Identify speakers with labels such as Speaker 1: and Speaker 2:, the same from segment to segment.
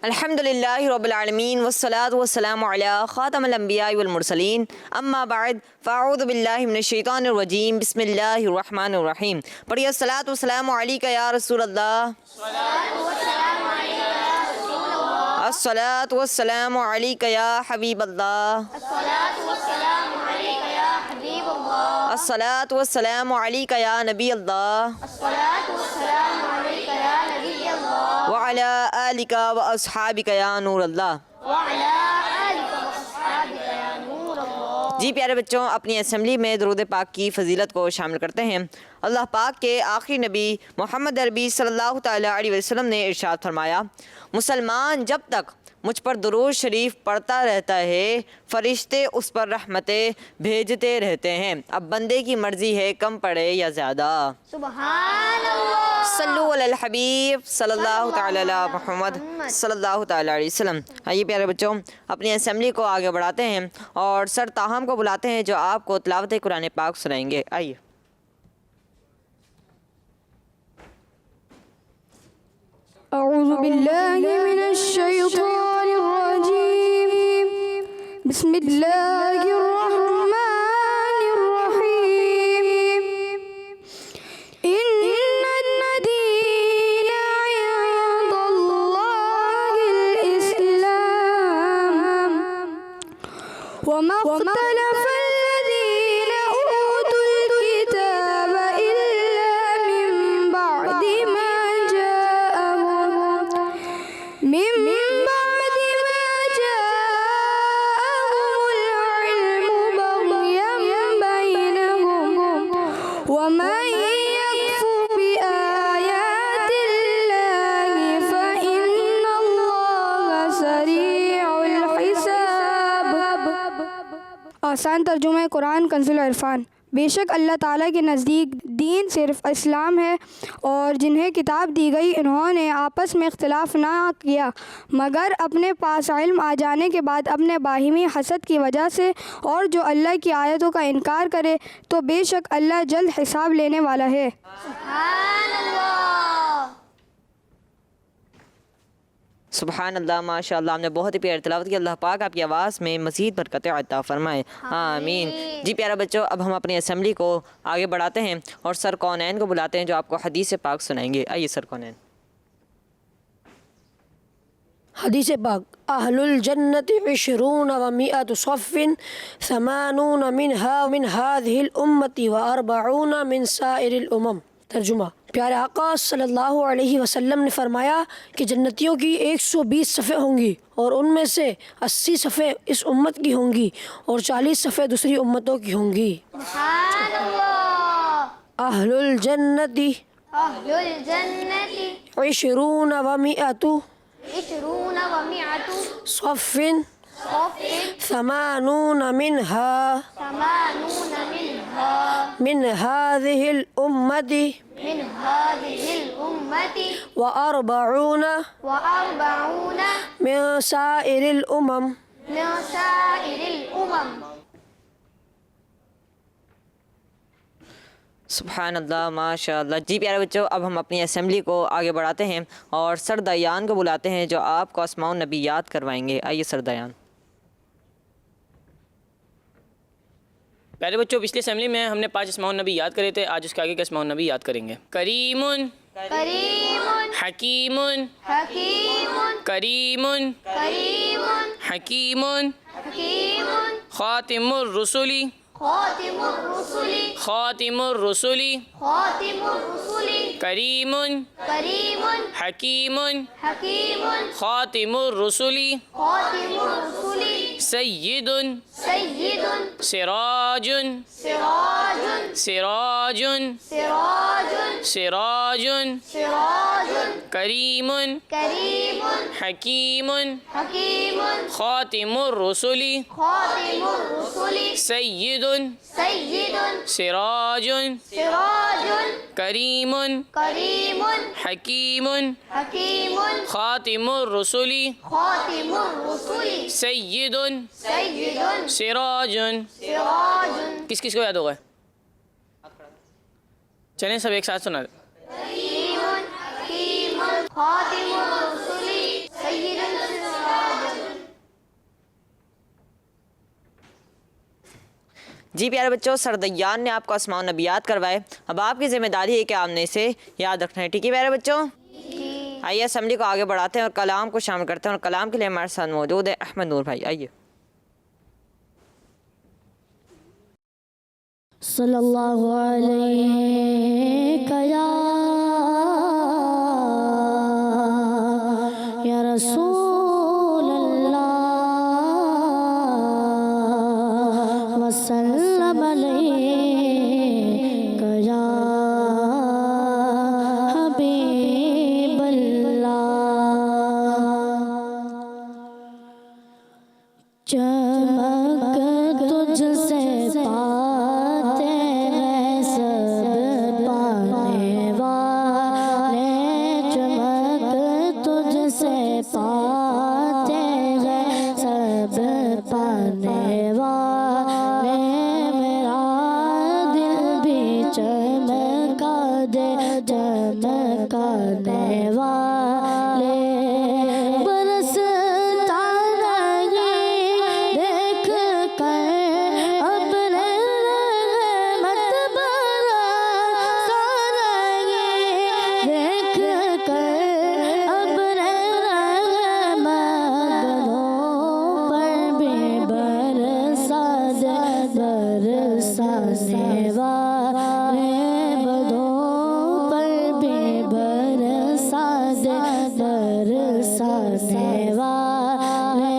Speaker 1: الحمدللہ رب العالمین والصلاة والسلام علی خاتم الانبیاء والمرسلین اما بعد فاعوذ باللہ من الشیطان الرجیم بسم اللہ الرحمن الرحیم. پڑھیے الصلاۃ والسلام علیک یا رسول اللہ، الصلاۃ والسلام علیک یا حبیب اللہ، الصلاۃ والسلام علیک یا نبی اللہ، وعلی آلک و اصحابک یا نور اللہ. جی پیارے بچوں، اپنی اسمبلی میں درود پاک کی فضیلت کو شامل کرتے ہیں. اللہ پاک کے آخری نبی محمد عربی صلی اللہ تعالیٰ علیہ وسلم نے ارشاد فرمایا، مسلمان جب تک مجھ پر درود شریف پڑھتا رہتا ہے فرشتے اس پر رحمتیں بھیجتے رہتے ہیں. اب بندے کی مرضی ہے کم پڑھے یا زیادہ.
Speaker 2: سبحان اللہ.
Speaker 1: صلو علی الحبیب صلی اللہ تعالیٰ علی محمد صلی اللہ تعالیٰ علیہ وسلم. آئیے پیارے بچوں، اپنی اسمبلی کو آگے بڑھاتے ہیں اور سر تاہم کو بلاتے ہیں جو آپ کو تلاوت قرآن پاک سنائیں گے. آئیے.
Speaker 2: اعوذ باللہ من الشیطان الرجیم. بسم اللہ الرحمن الرحیم. ان الدین عند اللہ الاسلام وما اختلف الذین اوتوا الکتاب الا من بعد ما آسان ترجمہ قرآن کنز العرفان. بے شک اللہ تعالیٰ کے نزدیک دین صرف اسلام ہے، اور جنہیں کتاب دی گئی انہوں نے آپس میں اختلاف نہ کیا مگر اپنے پاس علم آ جانے کے بعد اپنے باہمی حسد کی وجہ سے. اور جو اللہ کی آیتوں کا انکار کرے تو بے شک اللہ جلد حساب لینے والا ہے. سبحان اللہ.
Speaker 1: سبحان اللہ، ماشاء اللہ. ہم نے بہت ہی پیاری تلاوت کی. اللہ پاک آپ کی آواز میں مزید برکت عطا فرمائے، آمین. جی پیارا بچوں، اب ہم اپنی اسمبلی کو آگے بڑھاتے ہیں اور سر کونین کو بلاتے ہیں جو آپ کو حدیث پاک سنائیں گے. آئیے سر کونین.
Speaker 3: حدیث پاک: اہل الجنت 20 و100 صف 80 منها من هذه الامت و40 من سائر الامم. ترجمہ: پیارے آقا صلی اللہ علیہ وسلم نے فرمایا کہ جنتیوں کی 120 صفیں ہوں گی اور ان میں سے 80 صفیں اس امت کی ہوں گی اور 40 صفیں دوسری امتوں کی ہوں گی.
Speaker 2: سبحان اللہ.
Speaker 3: اہل الجنت 20 و100 صف 80 منها من هذه الأمة و40 من سائر الأمم.
Speaker 1: سبحان اللہ، ماشاء اللہ. جی پیارے بچوں، اب ہم اپنی اسمبلی کو آگے بڑھاتے ہیں اور سر دیان کو بلاتے ہیں جو آپ کو اسماء النبی یاد کروائیں گے. آئیے سر دیان.
Speaker 4: پیارے بچوں، پچھلی اسمبلی میں ہم نے 5 اسماء النبی یاد کرے تھے. آج اس کے آگے کے اسماء النبی یاد کریں گے. کریم، حکیم، کریم، حکیم، خاتم الرسل، خاتم الرسل، کریم، حکیم، خاتم الرسل، سید، سراج، سراج، سراج، کریم، حکیم، خاتم الرسل، سید، سراج، کریم، حکیم، خاتم الرسل، سید، سراج. کس کس کو یاد ہوگا؟ چلیں سب ایک ساتھ سنا دیں.
Speaker 1: جی پیارے بچوں، سردیان نے آپ کو اسماء النبیات کروائے، اب آپ کی ذمہ داری ہے کہ آپ نے اسے یاد رکھنا ہے، ٹھیک ہے پیارے بچوں؟ آئیے اسمبلی کو آگے بڑھاتے ہیں اور کلام کو شامل کرتے ہیں، اور کلام کے لیے ہمارے ساتھ موجود ہے احمد نور بھائی، آئیے۔
Speaker 5: صلی اللہ علیہ یا رسول اللہ وسلم علیہ یا حبیب اللہ، چمک تجھ سے پاتے ہیں سب پانے والے، چمک تجھ سے پاتے ہیں سب پانے والے، میرا دل بھی چمکا دے چمکانے والے، برستا نہیں دیکھ کر اپنے رحمت برسا نہیں دیکھ کر اپنے رحمت بدھوں پر بھی برسا دے، برسانے والے بدھوں پر بھی برسا دے، برسانے والے،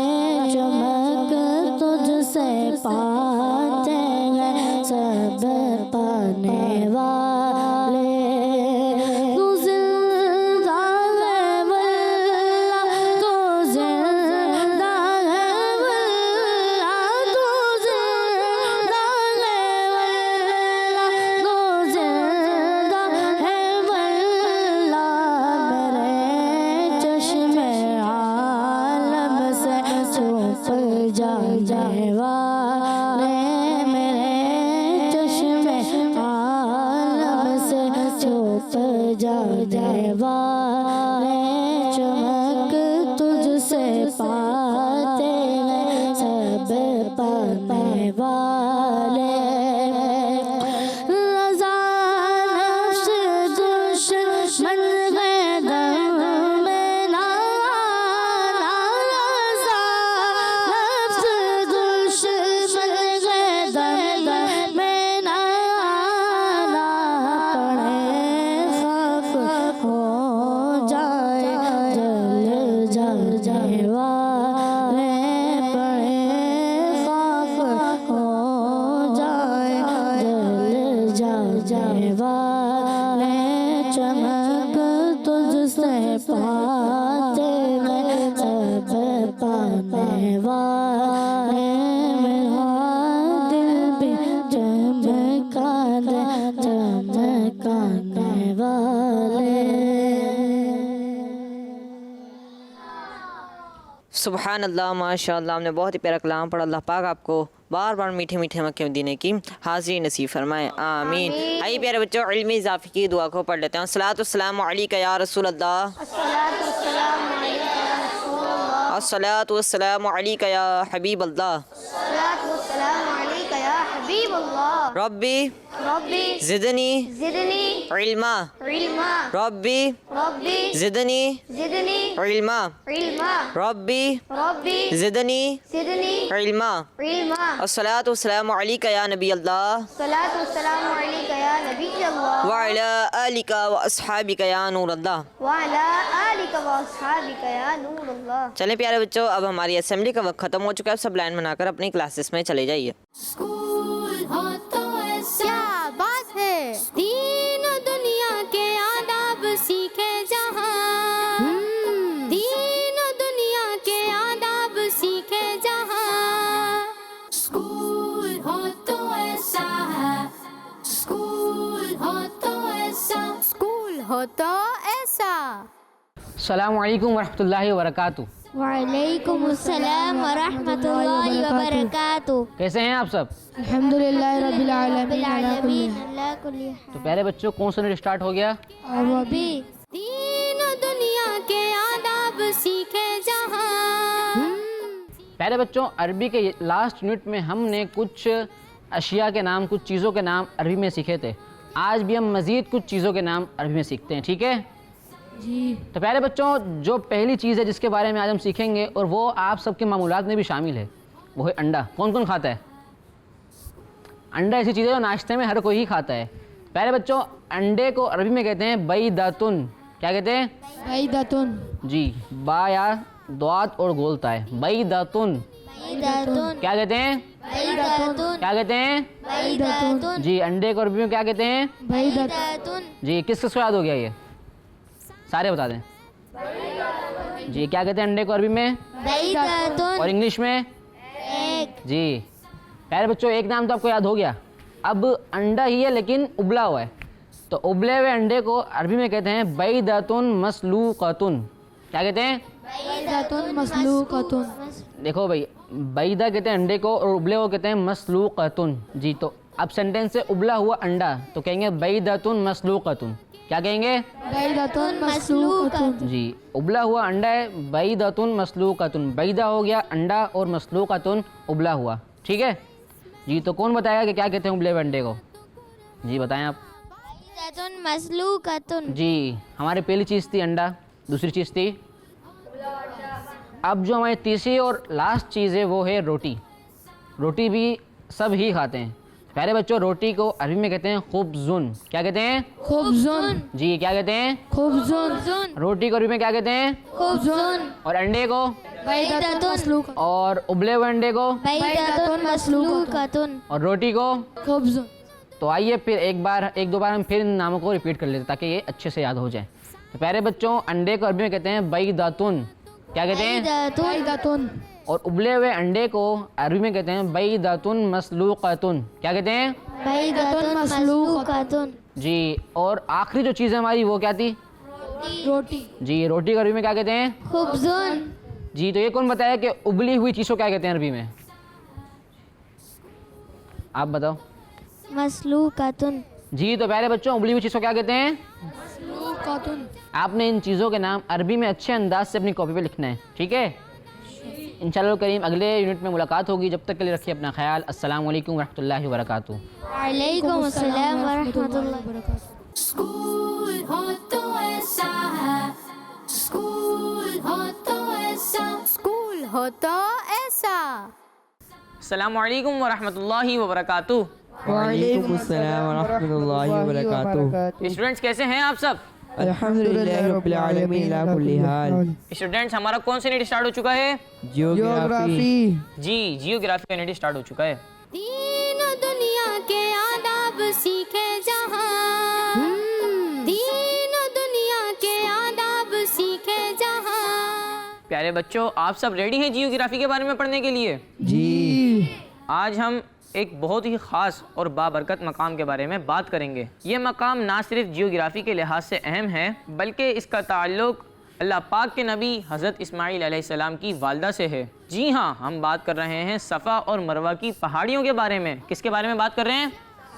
Speaker 5: چمک تجھ سے پاتے ہیں سب پانے والے، تو زندہ ہے واللہ، تو زندہ ہے واللہ، تو زندہ ہے واللہ، تو زندہ ہے واللہ، میرے چشم عالم سے چھپ جانے والے، میرے چشم عالم سے چھپ جانے والے، چمک تجھ سے پاتے ہیں سب پانے والے، رضا نفس دشمن ہے دم میں نہ آنا، رضا نفس دشمن ہے دم میں نہ آنا، پڑے خاک ہو جائے جل جانے والے، پڑے خاک ہو جائے جل جانے والے، چمک تجھ سے پاتے ہیں سب پانے والے، میرا دل بھی چمکانے چمکانے والے۔
Speaker 1: سبحان اللہ، ماشاء اللہ، ہم نے بہت ہی پیارا کلام پڑھا، اللہ پاک آپ کو بار بار میٹھے میٹھے مکے مدینے کی حاضری نصیب فرمائے، آمین۔ آئیے پیارے بچوں، علمی اضافے کی دعا کو پڑھ لیتے ہیں۔ الصلاۃ والسلام علیک یا رسول اللہ، الصلاۃ والسلام علیک یا حبیب اللہ، ربی زدنی علما، ربی زدنی علما، ربی زدنی علما، الصلاۃ والسلام علیک یا نبی اللہ، وعلی آلک و اصحابک یا نور اللہ۔ چلیں پیارے بچوں، اب ہماری اسمبلی کا وقت ختم ہو چکا ہے، سب لائن بنا کر اپنی کلاسز میں چلے جائیے۔
Speaker 6: کیا بات ہے، دین و دنیا کے آداب سیکھے جہاں، دین و دنیا کے آداب سیکھے جہاں، اسکول ہو تو ایسا ہے، اسکول ہو تو ایسا، اسکول ہو تو ایسا۔
Speaker 7: السلام علیکم ورحمۃ اللہ وبرکاتہ۔
Speaker 6: وعلیکم السلام ورحمۃ اللہ وبرکاتہ۔
Speaker 7: کیسے ہیں آپ سب؟
Speaker 2: الحمدللہ رب العالمین
Speaker 6: اللہ کلی حال۔
Speaker 7: تو پیارے بچوں، کون سا یونٹ اسٹارٹ ہو گیا؟
Speaker 6: دین و دنیا کے آداب سیکھے جہاں۔
Speaker 7: پیارے بچوں، عربی کے لاسٹ یونٹ میں ہم نے کچھ اشیاء کے نام کچھ چیزوں کے نام عربی میں سیکھے تھے. آج بھی ہم مزید کچھ چیزوں کے نام عربی میں سیکھتے ہیں, ٹھیک ہے جی. تو پیارے بچوں, جو پہلی چیز ہے جس کے بارے میں آج ہم سیکھیں گے اور وہ آپ سب کے معمولات میں بھی شامل ہے, وہ ہے انڈا. کون کون کھاتا ہے انڈا؟ ایسی چیز ہے جو ناشتے میں ہر کوئی ہی کھاتا ہے. پیارے بچوں, انڈے کو عربی میں کہتے ہیں بیضۃ. کیا کہتے ہیں؟
Speaker 2: بیضۃ.
Speaker 7: جی, با یا دوات اور گولتا ہے, بیضۃ. کیا کہتے ہیں؟ کیا کہتے ہیں؟ جی, انڈے کو عربی میں کیا کہتے ہیں؟
Speaker 2: بیضۃ.
Speaker 7: جی, کس کس کو یاد ہو گیا یہ؟ سارے بتا دیں. جی, کیا کہتے ہیں انڈے کو عربی میں اور انگلش میں؟ جی پیارے بچوں, ایک نام تو آپ کو یاد ہو گیا. اب انڈا ہی ہے لیکن ابلا ہوا ہے, تو ابلے ہوئے انڈے کو عربی میں کہتے ہیں بیضۃ مسلوقۃ. کیا کہتے ہیں؟
Speaker 2: بیضۃ مسلوقۃ.
Speaker 7: دیکھو بھائی, بیضہ کہتے ہیں انڈے کو اور ابلے کو کہتے ہیں مسلوقۃ. جی, تو اب سینٹینس سے ابلا ہوا انڈا تو کہیں گے بیضۃ مسلوقۃ. کیا کہیں گے؟
Speaker 2: بیضۃ مسلوقۃ.
Speaker 7: جی, ابلا ہوا انڈا ہے بیضۃ مسلوقۃ. بیضہ ہو گیا انڈا اور مسلوقۃ ابلا ہوا, ٹھیک ہے جی. تو کون بتائے گا کہ کیا کہتے ہیں ابلے ہوئے انڈے کو؟ جی بتائیں آپ.
Speaker 5: مسلوقۃ.
Speaker 7: جی, ہماری پہلی چیز تھی انڈا, دوسری چیز تھی. اب جو ہماری تیسری اور لاسٹ چیز ہے وہ ہے روٹی. روٹی بھی سب ہی کھاتے ہیں. پیارے بچوں, روٹی کو عربی میں کہتے ہیں خبزن. کیا کہتے ہیں؟
Speaker 2: خبزن.
Speaker 7: جی, کیا کہتے ہیں؟
Speaker 2: خبزن.
Speaker 7: روٹی کو عربی میں کیا کہتے ہیں؟
Speaker 2: خبزن.
Speaker 7: اور انڈے کو؟
Speaker 2: بیضۃ مسلوقۃ.
Speaker 7: اور ابلے ہوئے انڈے کو؟
Speaker 5: بیضۃ مسلوقۃ.
Speaker 7: اور روٹی کو؟
Speaker 2: خبزن.
Speaker 7: تو آئیے پھر ایک دو بار ہم پھر ان ناموں کو ریپیٹ کر لیتے تاکہ یہ اچھے سے یاد ہو جائے. تو پیارے بچوں, انڈے کو عربی میں کہتے ہیں بیضۃ. کیا کہتے ہیں؟
Speaker 2: بیضۃ.
Speaker 7: اور ابلے ہوئے انڈے کو عربی میں کہتے ہیں بیضۃ مسلوقۃ. کیا کہتے ہیں؟
Speaker 5: بیضۃ مسلوقۃ.
Speaker 7: جی, اور آخری جو چیز ہے ہماری وہ کیا تھی؟
Speaker 2: روٹی.
Speaker 7: جی, روٹی کو عربی میں کیا کہتے ہیں؟
Speaker 5: خبزن.
Speaker 7: جی, تو یہ کون بتایا کہ ابلی ہوئی چیز کو کیا کہتے ہیں عربی میں؟ آپ بتاؤ.
Speaker 5: مسلوقۃ.
Speaker 7: جی, تو پیارے بچوں, ابلی ہوئی چیز کو کیا کہتے ہیں؟
Speaker 2: مسلوقۃ.
Speaker 7: آپ نے ان چیزوں کے نام عربی میں اچھے انداز سے اپنی کاپی پہ لکھنا ہے, ٹھیک ہے انشاءاللہ کریم. اگلے یونٹ میں ملاقات ہوگی, جب تک کے لیے رکھیے اپنا خیال. السلام علیکم ورحمۃ اللہ وبرکاتہ.
Speaker 5: وعلیکم السلام ورحمۃ اللہ وبرکاتہ.
Speaker 6: اسکول ہو تو ایسا ہے, اسکول ہو تو ایسا, اسکول ہو تو ایسا.
Speaker 4: السلام علیکم ورحمۃ اللہ وبرکاتہ.
Speaker 1: وعلیکم السلام ورحمۃ اللہ وبرکاتہ.
Speaker 4: اسٹوڈنٹس کیسے ہیں آپ سب؟
Speaker 1: الحمدللہ رب العالمین علی کل حال.
Speaker 4: اسٹوڈنٹس, ہمارا کون سا یونٹ اسٹارٹ ہو چکا ہے؟
Speaker 1: جیوگرافی.
Speaker 4: جی, جیوگرافی کا یونٹ اسٹارٹ ہو چکا ہے.
Speaker 6: دین و دنیا کے آداب سیکھے جہاں, دین و دنیا کے آداب سیکھے جہاں.
Speaker 4: پیارے بچوں, آپ سب ریڈی ہیں جیوگرافی کے بارے میں پڑھنے کے لیے؟
Speaker 1: جی.
Speaker 4: آج ہم ایک بہت ہی خاص اور بابرکت مقام کے بارے میں بات کریں گے. یہ مقام نہ صرف جیوگرافی کے لحاظ سے اہم ہے بلکہ اس کا تعلق اللہ پاک کے نبی حضرت اسماعیل علیہ السلام کی والدہ سے ہے. جی ہاں, ہم بات کر رہے ہیں صفا اور مروہ کی پہاڑیوں کے بارے میں. کس کے بارے میں بات کر رہے ہیں؟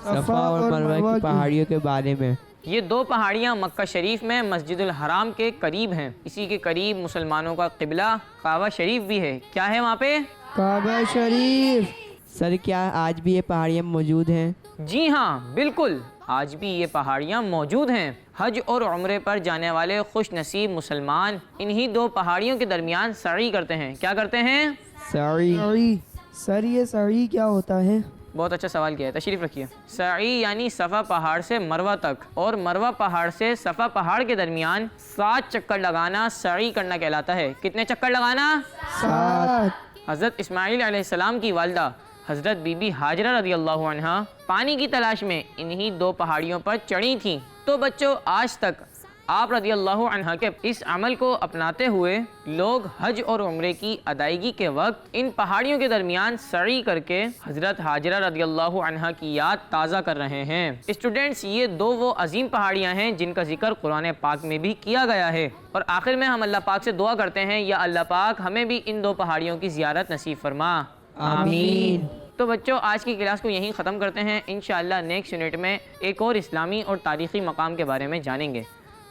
Speaker 1: صفا اور مروہ کی پہاڑیوں کے بارے میں.
Speaker 4: یہ دو پہاڑیاں مکہ شریف میں مسجد الحرام کے قریب ہیں. اسی کے قریب مسلمانوں کا قبلہ کعبہ شریف بھی ہے. کیا ہے وہاں پہ؟
Speaker 1: کعبہ شریف. سر, کیا آج بھی یہ پہاڑیاں موجود ہیں؟
Speaker 4: جی ہاں بالکل, آج بھی یہ پہاڑیاں موجود ہیں. حج اور عمرے پر جانے والے خوش نصیب مسلمان انہی دو پہاڑیوں کے درمیان سعی کرتے ہیں. کیا کرتے ہیں؟
Speaker 1: سعی.
Speaker 8: سر یہ سعی کیا ہوتا ہے؟
Speaker 4: بہت اچھا سوال کیا ہے, تشریف رکھیے. سعی یعنی صفا پہاڑ سے مروہ تک اور مروہ پہاڑ سے صفا پہاڑ کے درمیان 7 چکر لگانا سعی کرنا کہلاتا ہے. کتنے چکر لگانا؟
Speaker 8: 7.
Speaker 4: حضرت اسماعیل علیہ السلام کی والدہ حضرت بی بی ہاجرہ رضی اللہ عنہا پانی کی تلاش میں انہی دو پہاڑیوں پر چڑھی تھیں. تو بچوں, آج تک آپ رضی اللہ عنہا کے اس عمل کو اپناتے ہوئے لوگ حج اور عمرے کی ادائیگی کے وقت ان پہاڑیوں کے درمیان سعی کر کے حضرت ہاجرہ رضی اللہ عنہا کی یاد تازہ کر رہے ہیں. اسٹوڈنٹس, یہ دو وہ عظیم پہاڑیاں ہیں جن کا ذکر قرآن پاک میں بھی کیا گیا ہے. اور آخر میں ہم اللہ پاک سے دعا کرتے ہیں, یا اللہ پاک ہمیں بھی ان دو پہاڑیوں کی زیارت نصیب فرما.
Speaker 1: آمین.
Speaker 4: تو بچوں, آج کی کلاس کو یہیں ختم کرتے ہیں. انشاءاللہ نیکسٹ یونٹ میں ایک اور اسلامی اور تاریخی مقام کے بارے میں جانیں گے.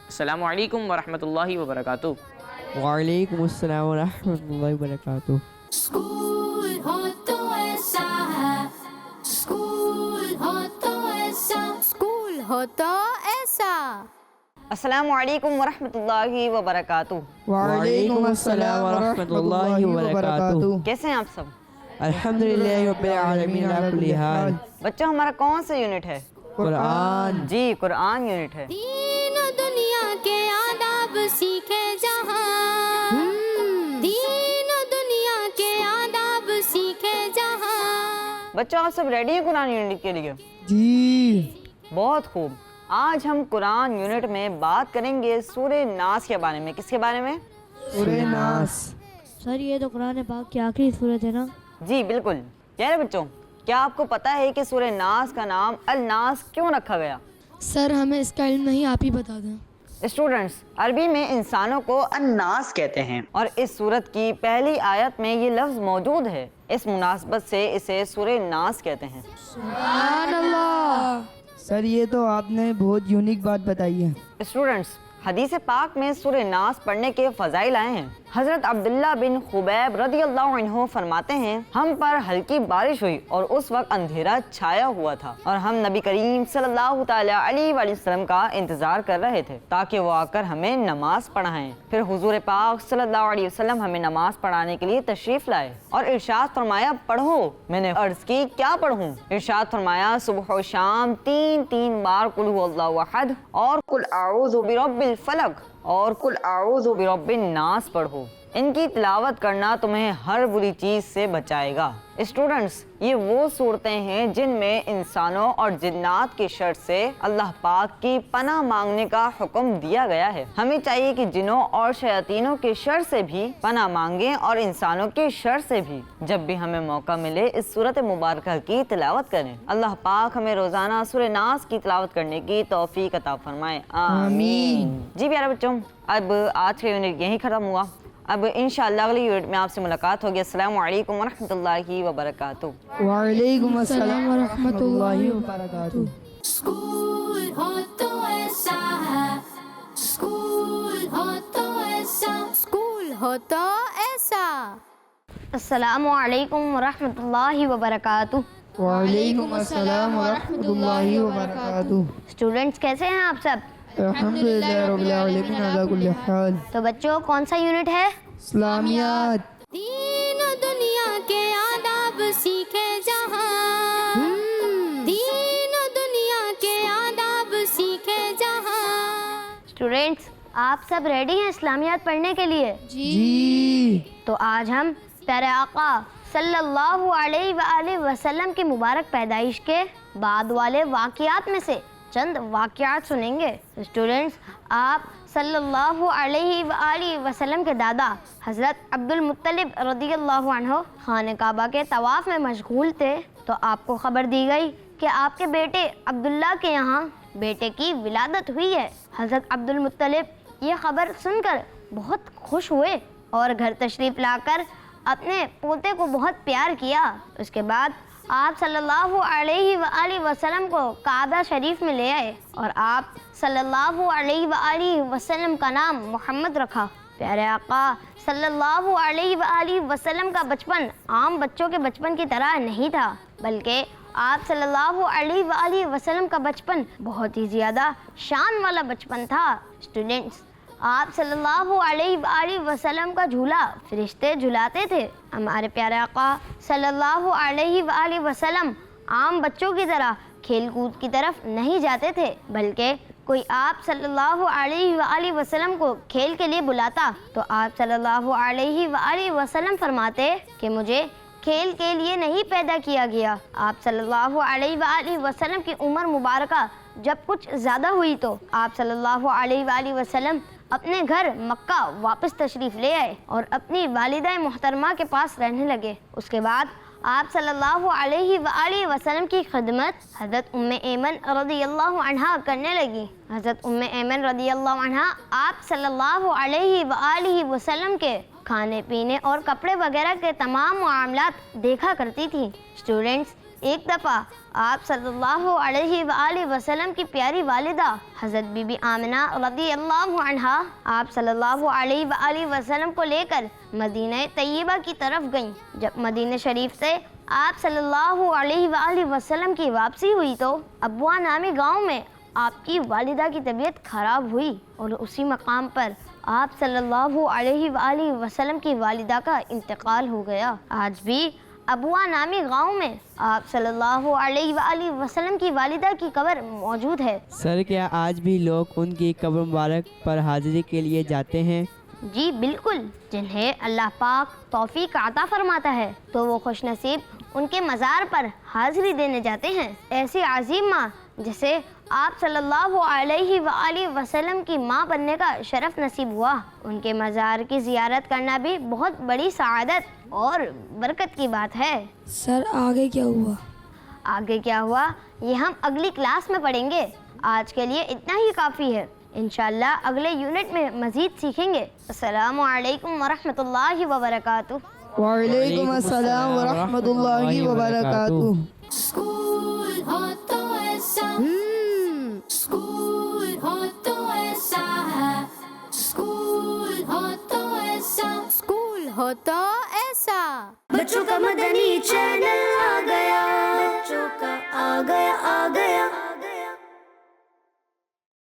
Speaker 4: السلام علیکم ورحمۃ اللہ وبرکاتہ.
Speaker 1: وعلیکم السلام ورحمۃ اللہ وبرکاتہ.
Speaker 6: اسکول ہو تو ایسا ہے, اسکول
Speaker 1: السلام علیکم ورحمۃ اللہ وبرکاتہ.
Speaker 8: وعلیکم السلام ورحمۃ اللہ وبرکاتہ.
Speaker 1: کیسے ہیں آپ سب؟
Speaker 8: الحمدللہ رب العالمین علی کل حال.
Speaker 1: بچوں ہمارا کون سا یونٹ ہے؟
Speaker 8: قرآن.
Speaker 1: جی قرآن یونٹ ہے.
Speaker 6: دین و دنیا کے آداب سیکھے جہاں، دین و دنیا کے آداب سیکھے جہاں.
Speaker 1: بچوں آپ سب ریڈی ہیں قرآن یونٹ کے لیے؟
Speaker 8: جی.
Speaker 1: بہت خوب. آج ہم قرآن یونٹ میں بات کریں گے سورہ ناس کے بارے میں. کس کے بارے میں؟
Speaker 8: سورہ ناس.
Speaker 5: سر یہ تو قرآن پاک کی آخری صورت ہے نا؟
Speaker 1: جی بالکل. پیارے بچوں کیا آپ کو پتہ ہے کہ سورہ ناس کا نام الناس کیوں رکھا گیا؟
Speaker 5: سر ہمیں اس کا علم نہیں، آپ ہی بتا دیں.
Speaker 1: اسٹوڈنٹس عربی میں انسانوں کو الناس کہتے ہیں اور اس سورت کی پہلی آیت میں یہ لفظ موجود ہے. اس مناسبت سے اسے سورہ ناس کہتے ہیں.
Speaker 5: سبحان اللہ.
Speaker 8: سر یہ تو آپ نے بہت یونیک بات بتائی ہے.
Speaker 1: اسٹوڈنٹس حدیث پاک میں سورہ ناس پڑھنے کے فضائل آئے ہیں. حضرت عبداللہ بن خبیب رضی اللہ عنہ فرماتے ہیں ہم پر ہلکی بارش ہوئی اور اس وقت اندھیرا چھایا ہوا تھا اور ہم نبی کریم صلی اللہ تعالی علیہ وآلہ وسلم کا انتظار کر رہے تھے تاکہ وہ آ کر ہمیں نماز پڑھائیں. پھر حضور پاک صلی اللہ علیہ وسلم ہمیں نماز پڑھانے کے لیے تشریف لائے اور ارشاد فرمایا پڑھو. میں نے عرض کی کیا پڑھوں؟ ارشاد فرمایا صبح و شام 3 بار قل هو اللہ احد اور قل اعوذ برب الفلق اور قل اعوذ برب الناس پڑھو. ان کی تلاوت کرنا تمہیں ہر بری چیز سے بچائے گا. اسٹوڈنٹس یہ وہ صورتیں ہیں جن میں انسانوں اور جنات کی شر سے اللہ پاک کی پناہ مانگنے کا حکم دیا گیا ہے. ہمیں چاہیے کہ جنوں اور شیاطینوں کی شر سے بھی پناہ مانگیں اور انسانوں کی شر سے بھی. جب بھی ہمیں موقع ملے اس سورت مبارکہ کی تلاوت کریں. اللہ پاک ہمیں روزانہ سورہ ناس کی تلاوت کرنے کی توفیق عطا فرمائے. آمین. جی پیارے بچوں اب آج کا یونٹ یہیں ختم ہوا. اب انشاءاللہ اگلی یونٹ میں آپ سے ملاقات ہوگی. السلام علیکم ورحمۃ اللہ وبرکاتہ.
Speaker 8: وعلیکم السلام ورحمۃ اللہ وبرکاتہ.
Speaker 6: اسکول ہو تو ایسا ہے، اسکول ہو تو ایسا، اسکول ہو تو ایسا.
Speaker 5: السلام علیکم ورحمۃ اللہ وبرکاتہ.
Speaker 8: وعلیکم السلام ورحمۃ اللہ وبرکاتہ.
Speaker 5: اسٹوڈنٹس کیسے ہیں آپ سب؟
Speaker 8: الحمدللہ رب العالمین علی کل حال.
Speaker 5: تو بچوں کون سا یونٹ ہے؟
Speaker 8: اسلامیات.
Speaker 6: دین و دنیا کے آداب سیکھے جہاں، دین و دنیا کے آداب سیکھے جہاں.
Speaker 5: اسٹوڈنٹس آپ سب ریڈی ہیں اسلامیات پڑھنے کے لیے؟
Speaker 8: جی.
Speaker 5: تو آج ہم پیارے آقا صلی اللہ علیہ وآلہ وسلم کی مبارک پیدائش کے بعد والے واقعات میں سے چند واقعات سنیں گے. اسٹوڈنٹس آپ صلی اللہ علیہ وآلہ وسلم کے دادا حضرت عبد المطلب رضی اللہ عنہ خانہ کعبہ کے طواف میں مشغول تھے تو آپ کو خبر دی گئی کہ آپ کے بیٹے عبداللہ کے یہاں بیٹے کی ولادت ہوئی ہے. حضرت عبد المطلب یہ خبر سن کر بہت خوش ہوئے اور گھر تشریف لا کر اپنے پوتے کو بہت پیار کیا. اس کے بعد آپ صلی اللہ علیہ وآلہ وسلم کو کعبہ شریف میں لے آئے اور آپ صلی اللہ علیہ وآلہ وسلم کا نام محمد رکھا. پیارے آقا صلی اللہ علیہ وآلہ وسلم کا بچپن عام بچوں کے بچپن کی طرح نہیں تھا بلکہ آپ صلی اللہ علیہ وآلہ وسلم کا بچپن بہت ہی زیادہ شان والا بچپن تھا. اسٹوڈنٹس آپ صلی اللہ علیہ وآلہ وسلم کا جھولا فرشتے جھلاتے تھے. ہمارے پیارے آقا صلی اللہ علیہ وآلہ وسلم عام بچوں کی طرح کھیل کود کی طرف نہیں جاتے تھے بلکہ کوئی آپ صلی اللہ علیہ وآلہ وسلم کو کھیل کے لیے بلاتا تو آپ صلی اللہ علیہ وآلہ وسلم فرماتے کہ مجھے کھیل کے لیے نہیں پیدا کیا گیا. آپ صلی اللہ علیہ وآلہ وسلم کی عمر مبارکہ جب کچھ زیادہ ہوئی تو آپ صلی اللہ علیہ وآلہ وسلم اپنے گھر مکہ واپس تشریف لے آئے اور اپنی والدہ محترمہ کے پاس رہنے لگے. اس کے بعد آپ صلی اللہ علیہ وآلہ وسلم کی خدمت حضرت ایمن رضی اللہ عنہا کرنے لگی. حضرت ایمن رضی اللہ عنہا آپ صلی اللہ علیہ وآلہ وسلم کے کھانے پینے اور کپڑے وغیرہ کے تمام معاملات دیکھا کرتی تھی. اسٹوڈنٹس ایک دفعہ آپ صلی اللہ علیہ وآلہ وسلم کی پیاری والدہ حضرت بی بی آمنہ رضی اللہ عنہا آپ صلی اللہ علیہ وآلہ وسلم کو لے کر مدینہ طیبہ کی طرف گئیں. جب مدینہ شریف سے آپ صلی اللہ علیہ وآلہ وسلم کی واپسی ہوئی تو ابوا نامی گاؤں میں آپ کی والدہ کی طبیعت خراب ہوئی اور اسی مقام پر آپ صلی اللہ علیہ وآلہ وسلم کی والدہ کا انتقال ہو گیا۔ آج بھی ابوا نامی گاؤں میں آپ صلی اللہ علیہ وآلہ وسلم کی والدہ کی قبر موجود ہے۔
Speaker 8: سر کیا آج بھی لوگ ان کی قبر مبارک پر حاضری کے لیے جاتے ہیں؟
Speaker 5: جی بالکل، جنہیں اللہ پاک توفیق عطا فرماتا ہے تو وہ خوش نصیب ان کے مزار پر حاضری دینے جاتے ہیں۔ ایسی عظیم ماں جسے آپ صلی اللہ علیہ وآلہ وسلم کی ماں بننے کا شرف نصیب ہوا، ان کے مزار کی زیارت کرنا بھی بہت بڑی سعادت اور برکت کی بات ہے۔
Speaker 2: سر آگے کیا ہوا؟
Speaker 5: آگے کیا ہوا یہ ہم اگلی کلاس میں پڑھیں گے۔ آج کے لیے اتنا ہی کافی ہے، انشاءاللہ اگلے یونٹ میں مزید سیکھیں گے۔ السلام علیکم ورحمۃ اللہ وبرکاتہ۔
Speaker 8: وعلیکم السلام ورحمۃ اللہ وبرکاتہ۔
Speaker 6: اسکول ہو تو ایسا، اسکول ہو تو ایسا ہے، اسکول ہو تو ایسا، اسکول ہو تو ایسا۔
Speaker 9: بچوں کا مدنی چینل آ گیا، بچوں کا آ گیا